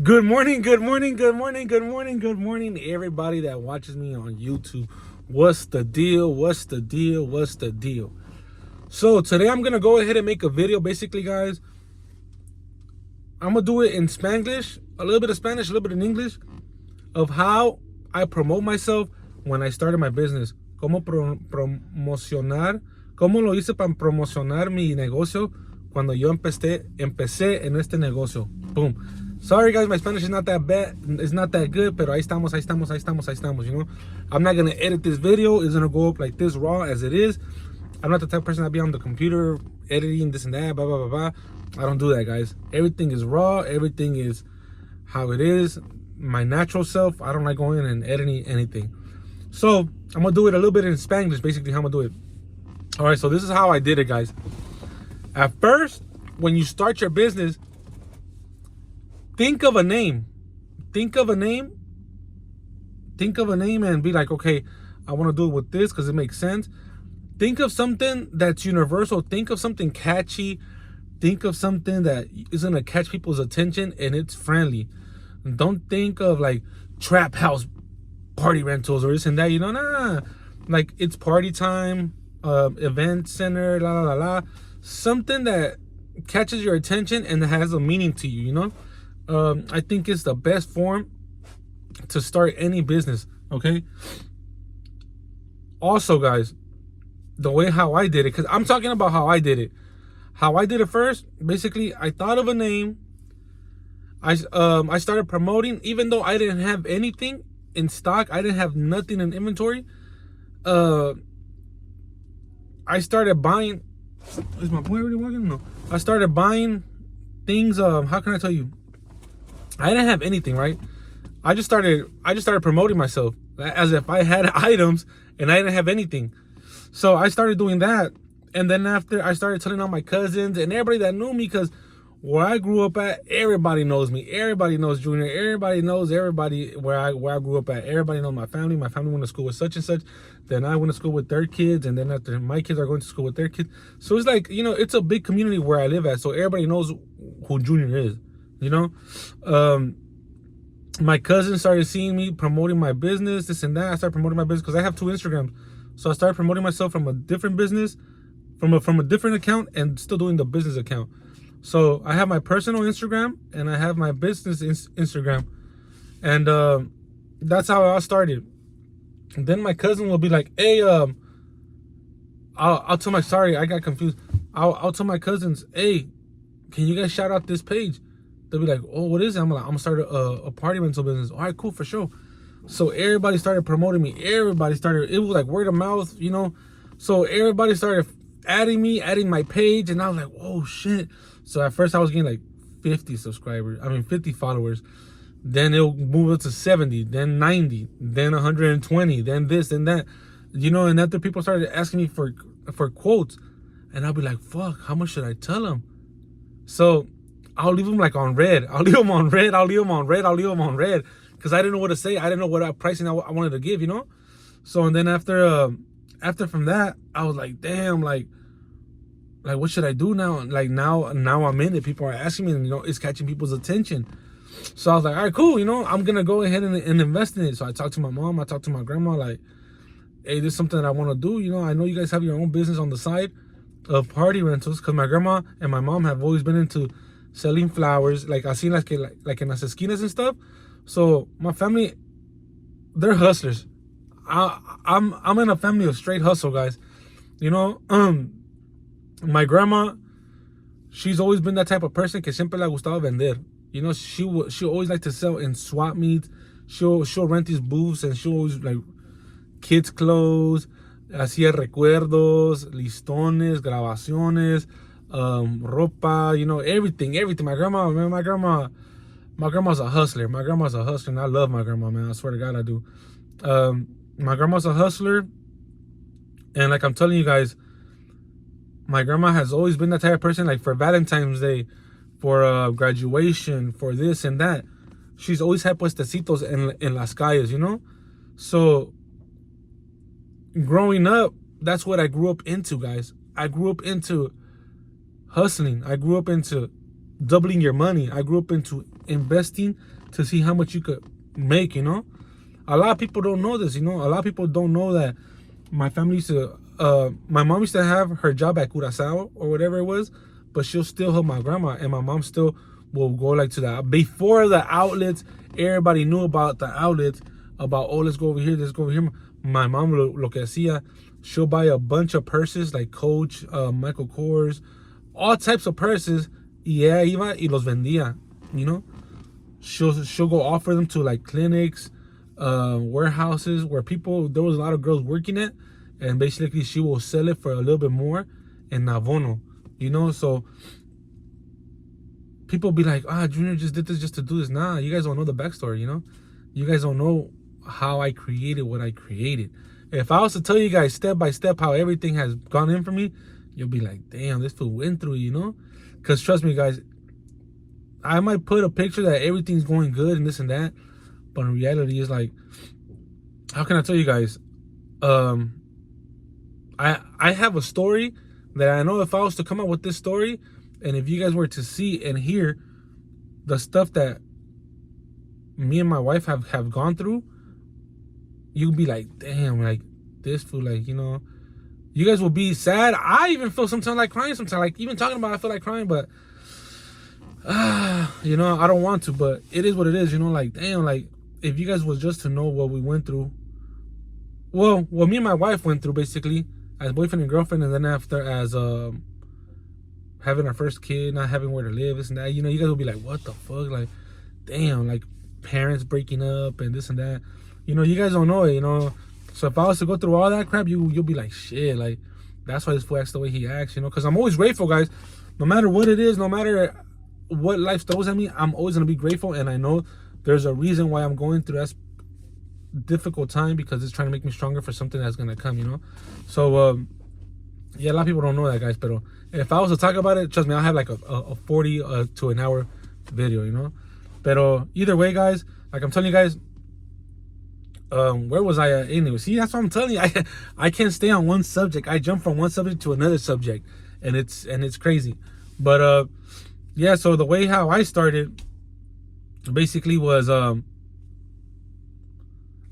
Good morning, good morning, good morning, good morning, good morning to everybody that watches me on YouTube. What's the deal? What's the deal? What's the deal? So today I'm gonna go ahead and make a video. Basically, guys, I'm gonna do it in Spanglish, a little bit of Spanish, a little bit in English, of how I promote myself when I started my business. Cómo promocionar, cómo lo hice para promocionar mi negocio cuando yo empecé en este negocio. Boom. Sorry guys, my Spanish is not that bad. It's not that good, pero ahí estamos, you know. I'm not gonna edit this video. It's gonna go up like this raw as it is. I'm not the type of person that be on the computer editing this and that, blah, blah, blah, blah. I don't do that, guys. Everything is raw. Everything is how it is. My natural self. I don't like going in and editing anything. So I'm gonna do it a little bit in Spanglish, basically how I'm gonna do it. All right, so this is how I did it, guys. At first, when you start your business, think of a name. Think of a name and be like, okay, I want to do it with this because it makes sense. Think of something that's universal. Think of something catchy. Think of something that is going to catch people's attention and it's friendly. Don't think of like trap house party rentals or this and that, you know, nah. Like it's party time, event center, la, la, la, la. Something that catches your attention and has a meaning to you, you know? I think it's the best form to start any business, okay? Also, guys, the way how I did it, because I'm talking about how I did it. How I did it first, basically, I thought of a name. I started promoting, even though I didn't have anything in stock. I didn't have nothing in inventory. I started buying. Is my boy already walking? No. I started buying things. How can I tell you? I didn't have anything, right? I just started promoting myself as if I had items and I didn't have anything. So I started doing that. And then after, I started telling all my cousins and everybody that knew me, because where I grew up at, everybody knows me. Everybody knows Junior. Everybody knows everybody where I grew up at. Everybody knows my family. My family went to school with such and such. Then I went to school with their kids. And then after, my kids are going to school with their kids. So it's like, you know, it's a big community where I live at. So everybody knows who Junior is, you know? My cousin started seeing me promoting my business, this and that. I started promoting my business because I have 2 Instagrams. So I started promoting myself from a different business, from a different account, and still doing the business account. So I have my personal Instagram and I have my business Instagram. And that's how I started. And then my cousin will be like, hey, I'll tell my, sorry, I got confused. I'll tell my cousins, hey, can you guys shout out this page? They'll be like, oh, what is it? I'm like, I'm gonna start a party rental business. All right, cool, for sure. So everybody started promoting me. Everybody started, it was like word of mouth, you know? So everybody started adding my page, and I was like, oh shit. So at first I was getting like 50 followers. Then it'll move up to 70, then 90, then 120, then this and that. You know, and after people started asking me for quotes, and I'll be like, fuck, how much should I tell them? So I'll leave them like on red. Because I didn't know what to say. I didn't know what pricing I wanted to give, you know? So, and then after from that, I was like, damn, like what should I do now? Like now I'm in it. People are asking me, and, you know, it's catching people's attention. So I was like, all right, cool. You know, I'm going to go ahead and invest in it. So I talked to my mom. I talked to my grandma, like, hey, this is something that I want to do. You know, I know you guys have your own business on the side of party rentals, because my grandma and my mom have always been into selling flowers, like I seen like in las esquinas and stuff. So my family, they're hustlers. I'm in a family of straight hustle, guys. You know, my grandma, she's always been that type of person que siempre le ha gustado vender. You know, she always like to sell in swap meets. She'll rent these booths, and she'll always like kids clothes, hacía recuerdos, listones, grabaciones, ropa, you know, everything. My grandma, man, my grandma's a hustler. My grandma's a hustler, and I love my grandma, man. I swear to God, I do. My grandma's a hustler, and like I'm telling you guys, my grandma has always been that type of person. Like for Valentine's Day, for graduation, for this and that, she's always had puestecitos en las calles, you know. So growing up, that's what I grew up into, guys. I grew up into hustling. I grew up into doubling your money. I grew up into investing to see how much you could make, you know? A lot of people don't know this, you know? A lot of people don't know that my family used to, my mom used to have her job at Curaçao or whatever it was, but she'll still help my grandma, and my mom still will go like to the, before the outlets, everybody knew about the outlets, about, oh, let's go over here, let's go over here. My mom, lo que hacía, she'll buy a bunch of purses like Coach, Michael Kors, all types of purses, y ella iba y los vendía, you know? She'll go offer them to like clinics, warehouses where people, there was a lot of girls working it, and basically she will sell it for a little bit more in abono, you know? So people be like, Junior just did this just to do this. Nah, you guys don't know the backstory, you know? You guys don't know how I created what I created. If I was to tell you guys step by step how everything has gone in for me, you'll be like, damn, this fool went through, you know? Because trust me, guys, I might put a picture that everything's going good and this and that, but in reality, it's like, how can I tell you guys? I have a story that I know if I was to come up with this story, and if you guys were to see and hear the stuff that me and my wife have gone through, you'd be like, damn, like this fool, like, you know, you guys will be sad. I even feel sometimes like crying sometimes, like even talking about it, I feel like crying, but you know, I don't want to, but it is what it is, you know, like, damn, like, if you guys was just to know what we went through, well, what me and my wife went through, basically, as boyfriend and girlfriend, and then after as, having our first kid, not having where to live, this and that, you know, you guys will be like, what the fuck, like, damn, like, parents breaking up, and this and that, you know, you guys don't know it, you know, so if I was to go through all that crap, you'll be like, shit, like, that's why this fool acts the way he acts, you know, because I'm always grateful, guys, no matter what it is, no matter what life throws at me, I'm always going to be grateful, and I know there's a reason why I'm going through that difficult time, because it's trying to make me stronger for something that's going to come, you know? So, yeah, a lot of people don't know that, guys, but if I was to talk about it, trust me, I'll have like a 40 to an hour video, you know? But either way, guys, like I'm telling you guys, where was I at anyway? See, that's what I'm telling you. I can't stay on one subject. I jump from one subject to another subject, and it's crazy. But yeah, so the way how I started basically was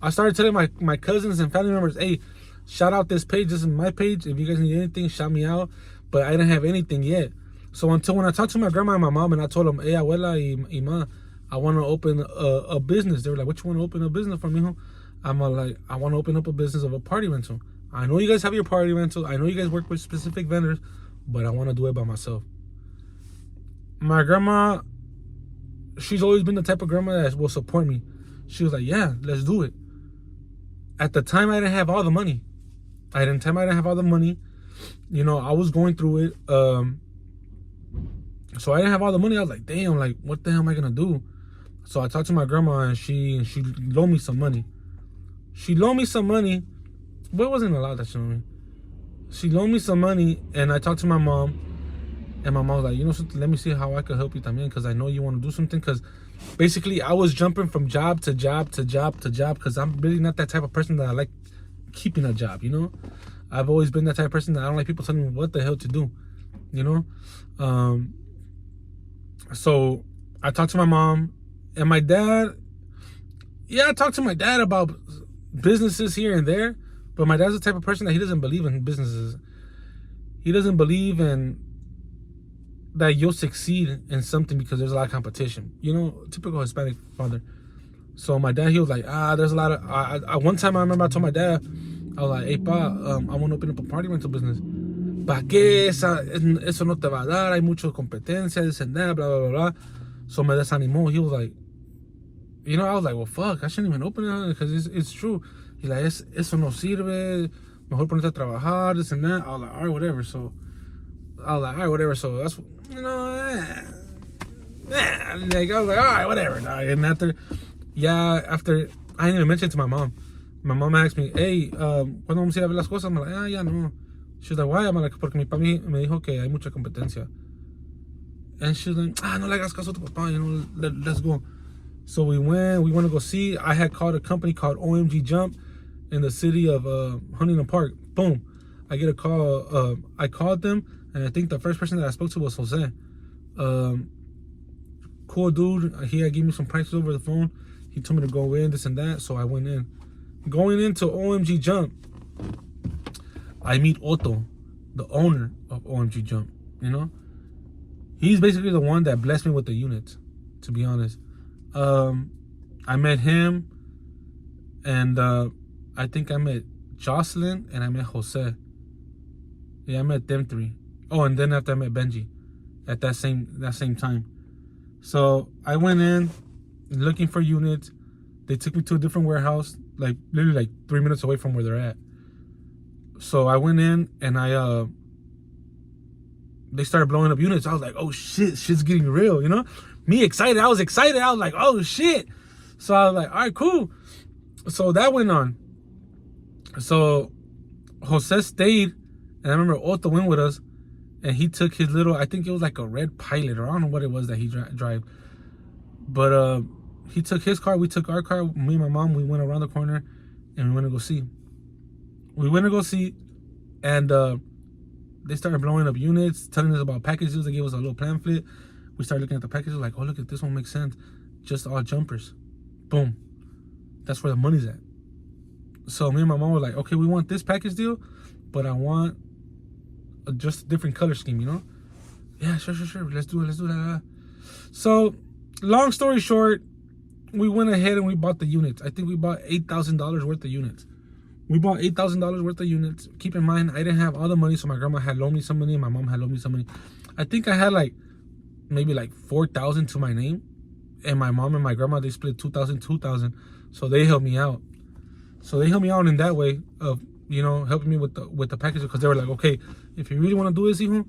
I started telling my cousins and family members, hey, shout out this page. This is my page. If you guys need anything, shout me out. But I didn't have anything yet. So until when I talked to my grandma and my mom, and I told them, hey, abuela y ma, I want to open a business. They were like, what you want to open a business for, mijo? I'm like, I want to open up a business of a party rental. I know you guys have your party rental. I know you guys work with specific vendors, but I want to do it by myself. My grandma, she's always been the type of grandma that will support me. She was like, yeah, let's do it. At the time, I didn't have all the money. You know, I was going through it. So I didn't have all the money. I was like, damn, like, what the hell am I going to do? So I talked to my grandma, and she loaned me some money. But it wasn't a lot that she loaned me. She loaned me some money, and I talked to my mom. And my mom was like, you know something, let me see how I could help you también, because I know you want to do something. Because basically, I was jumping from job to job to job to job, because I'm really not that type of person that I like keeping a job, you know? I've always been that type of person that I don't like people telling me what the hell to do, you know? So I talked to my mom and my dad. Yeah, I talked to my dad about businesses here and there, but my dad's the type of person that he doesn't believe in businesses. He doesn't believe in that you'll succeed in something because there's a lot of competition. You know, typical Hispanic father. So my dad, he was like, there's a lot of... one time I remember I told my dad, I was like, hey, pa, I want to open up a party rental business. ¿Para qué? Eso no te va a dar. Hay mucha competencia, this and that, blah, blah, blah, blah. So me desanimó. He was like, you know, I was like, well, fuck, I shouldn't even open it because it's true. He's like, eso no sirve. Mejor ponerte a trabajar, this and that. I was like, all right, whatever. So that's, you know, like, I was like, all right, whatever. And after, I didn't even mention it to my mom. My mom asked me, hey, ¿cuándo vamos a ir a ver las cosas? I'm like, ya no. She was like, why? I'm like, porque mi papá me dijo que hay mucha competencia. And she was like, no le hagas caso a tu papá, you know, let's go. So we went to go see. I had called a company called OMG Jump in the city of Huntington Park. Boom. I get a call. I called them, and I think the first person that I spoke to was Jose. cool dude. He had gave me some prices over the phone. He told me to go in, this and that. So I went in. Going into OMG Jump, I meet Otto, the owner of OMG Jump. You know, he's basically the one that blessed me with the units, to be honest. I met him, and I think I met Jocelyn, and I met Jose. Yeah, I met them three. Oh, and then after I met Benji at that same time. So I went in looking for units. They took me to a different warehouse, like literally like 3 minutes away from where they're at. So I went in and they started blowing up units. I was like, oh shit, shit's getting real, you know? Me excited. I was excited. I was like, oh shit. So I was like, all right, cool. So that went on. So Jose stayed, and I remember Otto went with us, and he took his little, I think it was like a red Pilot, or I don't know what it was that he drive. But he took his car, we took our car, me and my mom, we went around the corner, and we went to go see. And they started blowing up units, telling us about packages. They gave us a little pamphlet. We started looking at the packages, like, oh, look at this one, makes sense. Just all jumpers. Boom. That's where the money's at. So me and my mom were like, okay, we want this package deal, but I want just a different color scheme, you know? Yeah, sure. Let's do it. So, long story short, we went ahead and we bought the units. I think we bought $8,000 worth of units. Keep in mind, I didn't have all the money, so my grandma had loaned me some money, and my mom had loaned me some money. I think I had maybe $4,000 to my name, and my mom and my grandma, they split $2,000. So they helped me out. In that way of, you know, helping me with the package, because they were like, okay, if you really want to do this, hijo,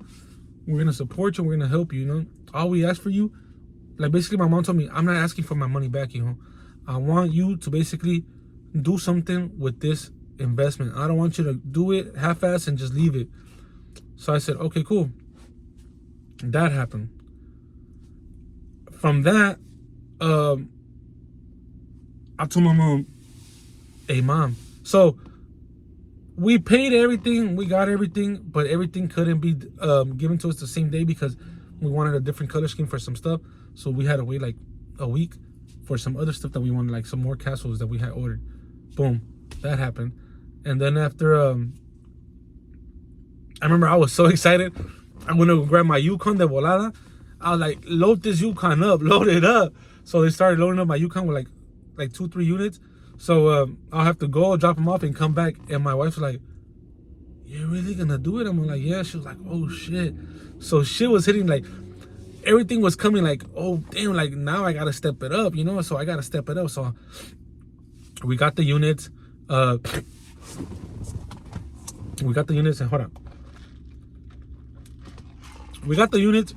we're gonna support you, we're gonna help you, you know. All we ask for you, like, basically my mom told me, I'm not asking for my money back, hijo. I want you to basically do something with this investment. I don't want you to do it half-ass and just leave it. So I said, okay, cool. That happened. From that, I told my mom, hey, mom, so we paid everything, we got everything, but everything couldn't be given to us the same day because we wanted a different color scheme for some stuff. So we had to wait like a week for some other stuff that we wanted, like some more castles that we had ordered. Boom, that happened. And then after, I remember I was so excited. I'm gonna go grab my Yukon de volada. I was like, load this Yukon up, load it up. So they started loading up my Yukon with like 2-3 units. So I'll have to go drop them off and come back. And my wife's like, you're really gonna do it? I'm like, yeah. She was like, oh shit. So shit was hitting, like everything was coming, like, oh damn, like now I gotta step it up, you know? So I gotta step it up. So we got the units. And hold on. We got the units,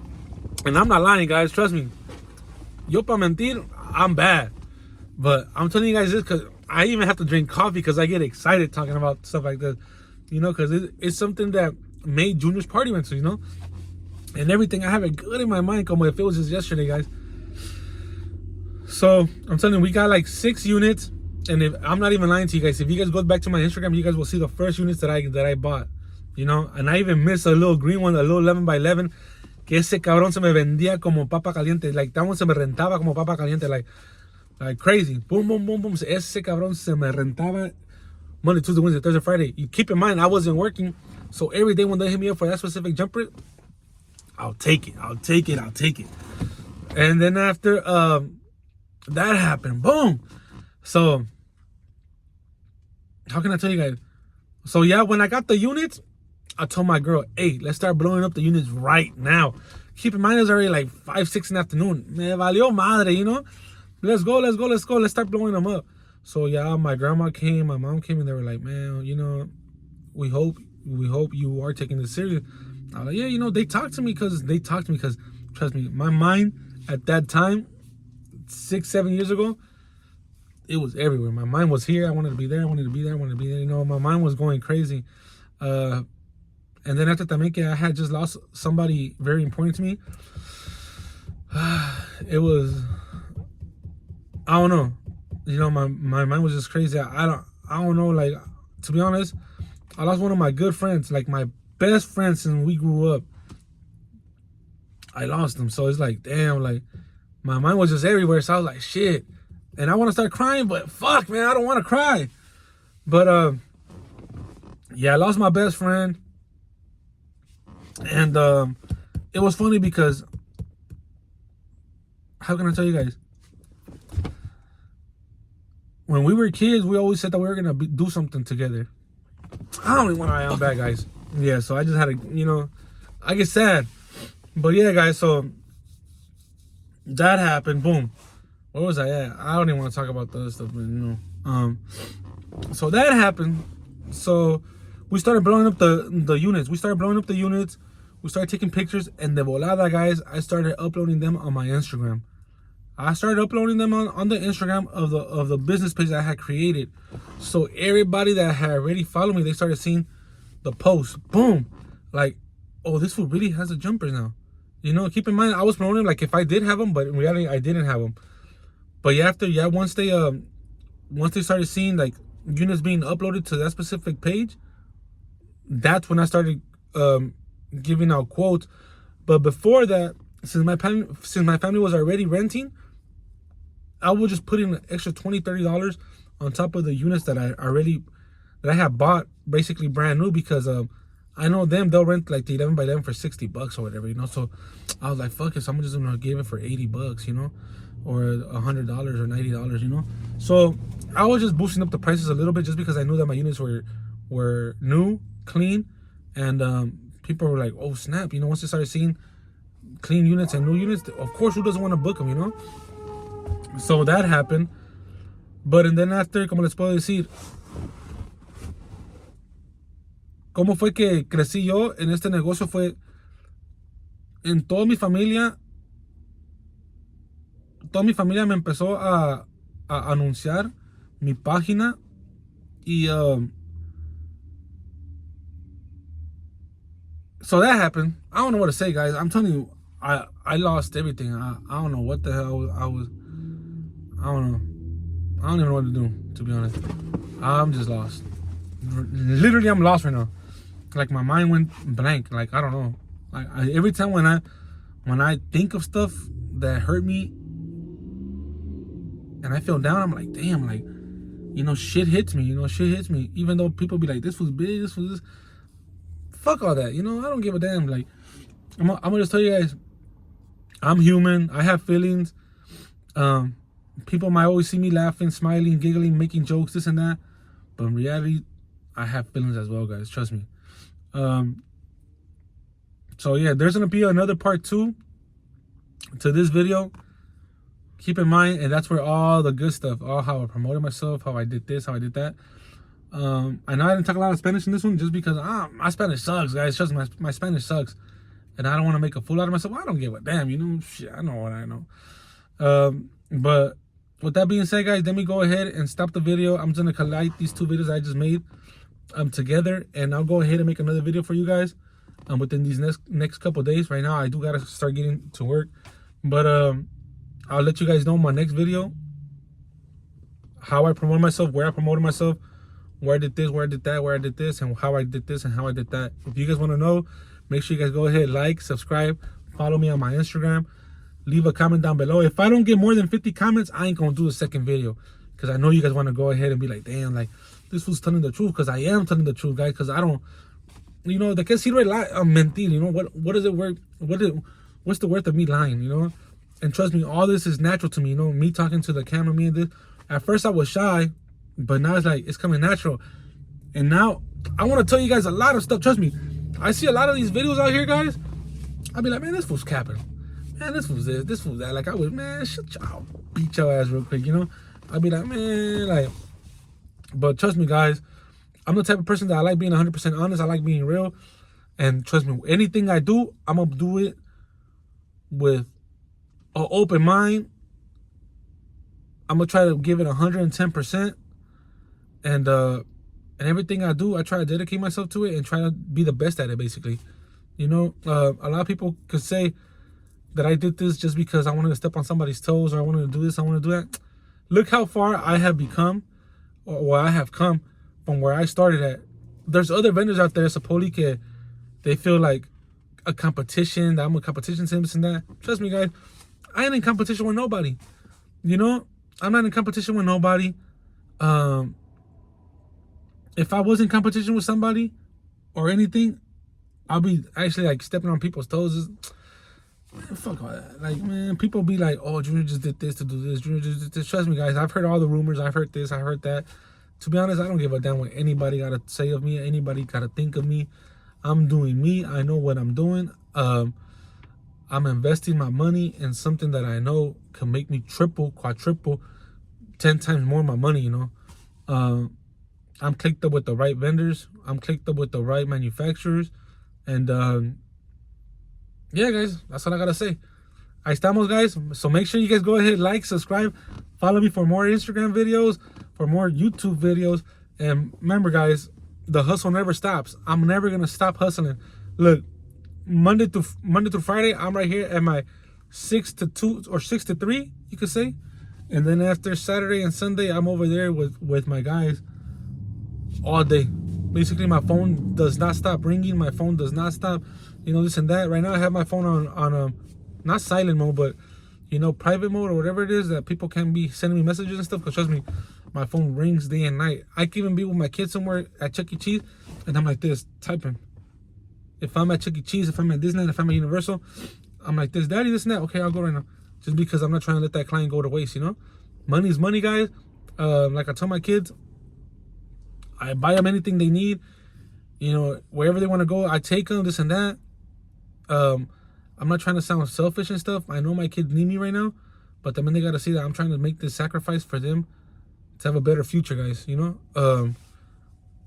and I'm not lying, guys. Trust me. Yo pa mentir, I'm bad. But I'm telling you guys this because I even have to drink coffee because I get excited talking about stuff like this. You know, because it's something that made Junior's party went to, you know? And everything, I have it good in my mind, como if it was just yesterday, guys. So, I'm telling you, we got like 6 units. And if I'm not even lying to you guys, if you guys go back to my Instagram, you guys will see the first units that I bought. You know, and I even missed a little green one, a little 11x11, que ese cabrón se me vendía como papa caliente. Like, that one se me rentaba como papa caliente, like crazy. Boom, boom, boom, boom. Ese cabrón se me rentaba Monday, Tuesday, Wednesday, Thursday, Friday. You keep in mind, I wasn't working. So every day when they hit me up for that specific jumper, I'll take it. And then after that happened, boom. So, how can I tell you guys? So yeah, when I got the units, I told my girl, hey, let's start blowing up the units right now. Keep in mind, it's already like 5-6 in the afternoon. Me valió madre, you know? Let's go. Let's start blowing them up. So yeah, my grandma came, my mom came, and they were like, man, you know, we hope you are taking this serious. I was like, yeah, you know, they talked to me because trust me, my mind at that time, 6-7 years ago, it was everywhere. My mind was here. I wanted to be there. You know, my mind was going crazy. And then after Tameque, I had just lost somebody very important to me. It was, I don't know. You know, my mind was just crazy. I don't know. Like, to be honest, I lost one of my good friends, like my best friend since we grew up. I lost him. So it's like, damn, like, my mind was just everywhere. So I was like, shit. And I want to start crying, but fuck, man, I don't want to cry. But yeah, I lost my best friend. And it was funny because, how can I tell you guys? When we were kids, we always said that we were gonna do something together. I don't even want to. I'm back, guys. Yeah, so I just had to, I get sad. But yeah, guys, so that happened. Boom. Where was I at? I don't even want to talk about the other stuff, but so that happened. So we started blowing up the units. We started blowing up the units. We started taking pictures, and de volada, guys, I started uploading them on my Instagram. I started uploading them on the Instagram of the business page that I had created. So everybody that had already followed me, they started seeing the post. Boom. Like, oh, this fool really has the jumpers now. Keep in mind, I was promoting like if I did have them, but in reality, I didn't have them. But yeah, once they started seeing like units being uploaded to that specific page, that's when I started giving out quotes. But before that, since my family was already renting, I would just put in an extra $20-$30 on top of the units that I had bought basically brand new, because I know they'll rent like the 11 by 11 for $60 or whatever, so I was like, fuck it, so I'm just gonna give it for $80, or $100 or $90, so I was just boosting up the prices a little bit just because I knew that my units were new, clean, and people were like, oh snap, once they started seeing clean units and new units, of course, who doesn't want to book them, So that happened. But and then after, como les puedo decir, cómo fue que crecí yo en este negocio fue en toda mi familia me empezó a anunciar mi página y so that happened. I don't know what to say, guys. I'm telling you, I lost everything. I don't know what the hell I was. I don't know. I don't even know what to do, to be honest. I'm just lost. Literally, I'm lost right now. Like my mind went blank. Like I don't know. Like every time when I think of stuff that hurt me and I feel down, I'm like, damn, like shit hits me. Shit hits me. Even though people be like, this was big, this was this. Fuck all that. I don't give a damn. Like I'm gonna just tell you guys, I'm human. I have feelings. People might always see me laughing, smiling, giggling, making jokes, this and that. But in reality, I have feelings as well, guys. Trust me. So yeah, there's gonna be another part 2 to this video. Keep in mind, and that's where all the good stuff, all how I promoted myself, how I did this, how I did that. I know I didn't talk a lot of Spanish in this one just because my Spanish sucks, guys. Trust me, my Spanish sucks. And I don't want to make a fool out of myself. I don't give a damn, shit, I know what I know. But with that being said, guys, let me go ahead and stop the video. I'm just gonna collide these 2 videos I just made together, and I'll go ahead and make another video for you guys within these next couple of days. Right now, I do gotta start getting to work, but I'll let you guys know in my next video how I promote myself, where I promoted myself, where I did this, where I did that, where I did this, and how I did this and how I did that. If you guys want to know, make sure you guys go ahead, like, subscribe, follow me on my Instagram. Leave a comment down below. If I don't get more than 50 comments, I ain't gonna do a second video, because I know you guys want to go ahead and be like, damn, like this was telling the truth, because I am telling the truth, guys. Because I don't, de qué sirve mentir? What is it worth? What's the worth of me lying? And trust me, all this is natural to me. Me talking to the camera, me and this. At first I was shy, but now it's like it's coming natural. And now I want to tell you guys a lot of stuff. Trust me, I see a lot of these videos out here, guys. I'll be like, man, this fool's capping. Man, this was this, this was that. Like I would, man, I'll beat your ass real quick, I'd be like, man, like, but trust me, guys, I'm the type of person that I like being 100% honest. I like being real, and trust me, anything I do, I'm gonna do it with an open mind. I'm gonna try to give it 110%, and everything I do, I try to dedicate myself to it and try to be the best at it. Basically, a lot of people could say that I did this just because I wanted to step on somebody's toes, or I wanted to do this, I wanted to do that. Look how far I have become, or where I have come from where I started at. There's other vendors out there, supposedly, que they feel like a competition, that I'm a competition to this and that. Trust me, guys, I ain't in competition with nobody. You know, I'm not in competition with nobody. If I was in competition with somebody or anything, I'll be actually like stepping on people's toes. Man, fuck all that. Like, man, people be like, oh, Junior just did this to do this. Junior just did this. Trust me, guys. I've heard all the rumors. I've heard this. I heard that. To be honest, I don't give a damn what anybody got to say of me. Anybody got to think of me. I'm doing me. I know what I'm doing. I'm investing my money in something that I know can make me triple, quadruple, 10 times more of my money, you know. I'm clicked up with the right vendors. I'm clicked up with the right manufacturers. And yeah, guys, that's all I gotta say. Ahí estamos, guys. So make sure you guys go ahead, like, subscribe, follow me for more Instagram videos, for more YouTube videos. And remember, guys, the hustle never stops. I'm never gonna stop hustling. Look, Monday through Friday, I'm right here at my 6 to 2 or 6 to 3, you could say. And then after Saturday and Sunday, I'm over there with my guys all day. Basically, my phone does not stop ringing. My phone does not stop, you know, this and that. Right now, I have my phone on not silent mode, but, you know, private mode or whatever it is that people can be sending me messages and stuff. Because trust me, my phone rings day and night. I can even be with my kids somewhere at Chuck E. Cheese, and I'm like this, typing. If I'm at Chuck E. Cheese, if I'm at Disneyland, if I'm at Universal, I'm like this, Daddy, this and that. Okay, I'll go right now. Just because I'm not trying to let that client go to waste, you know? Money is money, guys. Like I tell my kids, I buy them anything they need. You know, wherever they want to go, I take them, this and that. I'm not trying to sound selfish and stuff. I know my kids need me right now, but then they got to see that I'm trying to make this sacrifice for them to have a better future, guys, you know?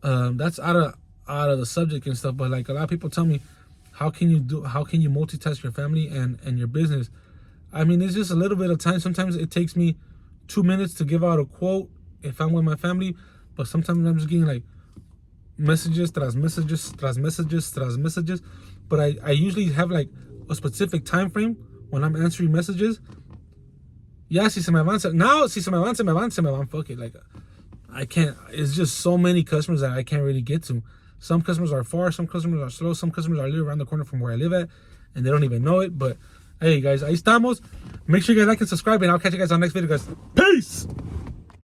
That's out of the subject and stuff, but like a lot of people tell me, how can you multitask your family and your business? I mean, it's just a little bit of time. Sometimes it takes me 2 minutes to give out a quote if I'm with my family, but sometimes I'm just getting like messages, tras messages. But I usually have like a specific time frame when I'm answering messages. Yeah, si se me avanza. Now, si se me avanza, fuck it. Like, I can't, it's just so many customers that I can't really get to. Some customers are far, some customers are slow, some customers are literally around the corner from where I live at, and they don't even know it. But hey, guys, ahí estamos. Make sure you guys like and subscribe, and I'll catch you guys on the next video, guys. Peace!